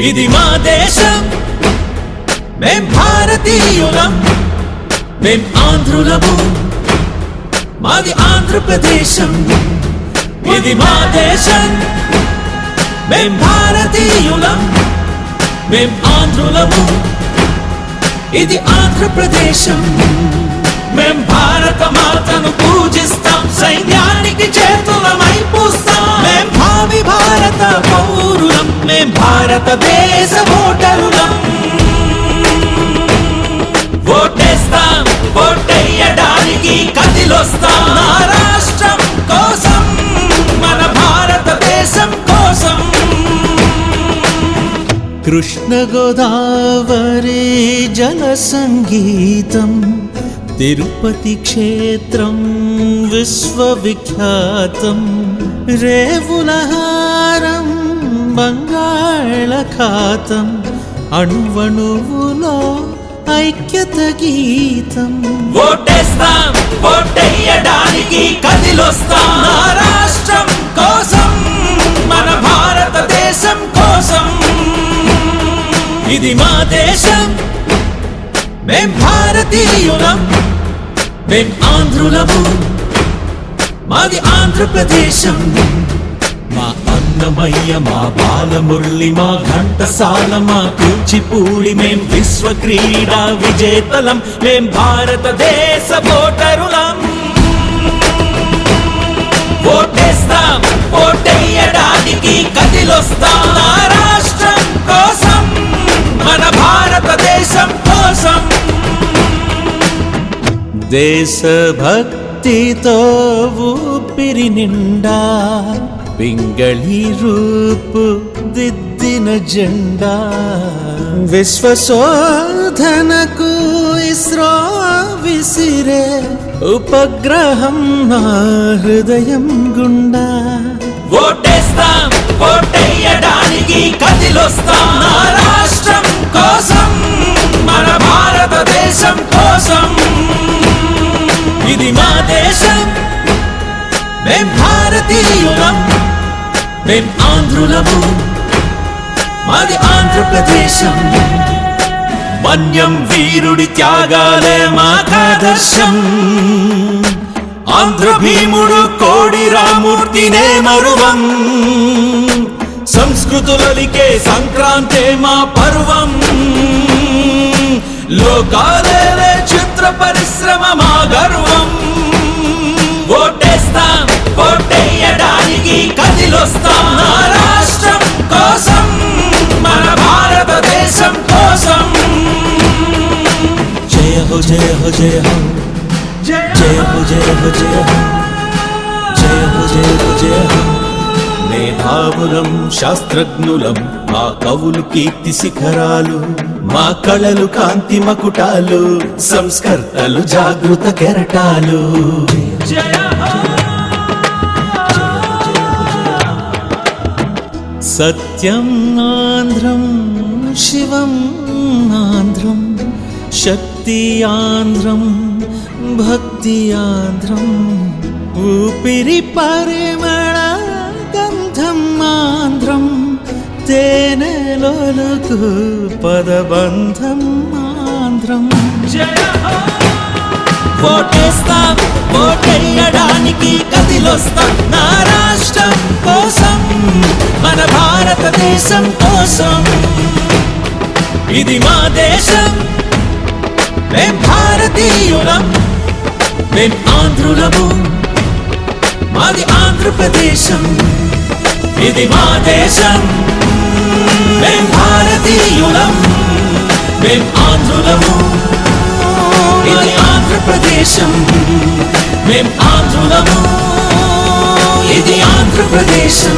ఇది మా దేశం మేం భారతీయులం మేం ఆంధ్రులము మాది ఆంధ్రప్రదేశం ఇది మా దేశం మేం భారతీయులం మేం ఆంధ్రులము ఇది ఆంధ్రప్రదేశం మేం భారత మాతను పూజిస్తాం సైన్యానికి చేతులమై పూస్తాం మేం భావి భారత పౌరులం మేం భారతదేశ ఓటరులం ఓటేస్తాం ఓటేయడానికి కదిలొస్తాం నా రాష్ట్రం కోసం మన భారతదేశం కోసం కృష్ణ గోదావరి జల సంగీతం తిరుపతి క్షేత్రం విశ్వవిఖ్యాతం రేవులహారం బంగాళఖాతం అణువణువులో ఐక్యత గీతం ఓటేస్తాం ఓటేయడానికి కదిలొస్తాం నా రాష్ట్రం కోసం మన భారతదేశం కోసం ఇది మా దేశం మేం భారతీయులం మేం ఆంధ్రులము మాది ఆంధ్రప్రదేశం మా అన్నమయ్య మా బాలమురళి మా ఘంటసాల మా కూచిపూడి మేం విశ్వ క్రీడా విజేతలం మేం భారతదేశ ఓటరులం ఓటేస్తాం ఓటేయడానికి కదిలొస్తాం నా రాష్ట్రం కోసం మన భారతదేశం కోసం దేశభక్తితో ఊపిరి నిండా పింగళి రూపు దిద్దిన జెండా విశ్వశోధనకు ఇస్రో విసిరే ఉపగ్రహం నా హృదయం గుండా ఓటేస్తాం ఓటేయడానికి కదిలొస్తాం నా రాష్ట్రం కోసం మన భారతదేశం కోసం ఇది మా దేశం మేం భారతీయులం మేం ఆంధ్రులము మాది ఆంధ్రప్రదేశం మన్యం వీరుడి త్యాగాలే మాకాదర్శం ఆంధ్ర భీముడు కోడి రామూర్తినే మరువం సంస్కృతులలికే సంక్రాంతే మా పర్వం లోకాలేలే చిత్ర పరిశ్రమ మా గర్వం ఓటేస్తాం ఓటేయడానికి కదిలొస్తాం నా రాష్ట్రం కోసం మన భారతదేశం కోసం జయ హో జయ హో జయ హో జయ హో జయ హో జయ హో జయ హో జయ హో జయ హో మేధావులం శాస్త్రజ్ఞులం మా కవులు కీర్తి శిఖరాలు మా కళలు కాంతి మకుటాలు సంస్కర్తలు జాగృత కెరటాలు సత్యం ఆంధ్రం శివం ఆంధ్రం శక్తి ఆంధ్రం భక్తి ఆంధ్రం ఊపిరి పరిమళ గంధం ఆంధ్రం తేనెలోలకు పదబంధం ఆంధ్రం ఓటేస్తాం ఓటేయడానికి కదిలొస్తాం నా రాష్ట్రం కోసం మన భారతదేశం కోసం ఇది మా దేశం మేం భారతీయులం మేం ఆంధ్రులము మాది ఆంధ్రప్రదేశం ఇది మా దేశం మేం భారతీయులం మేం ఆంధ్రులము ఇది ఆంధ్రప్రదేశం మేం ఆంధ్రులము ఇది ఆంధ్రప్రదేశం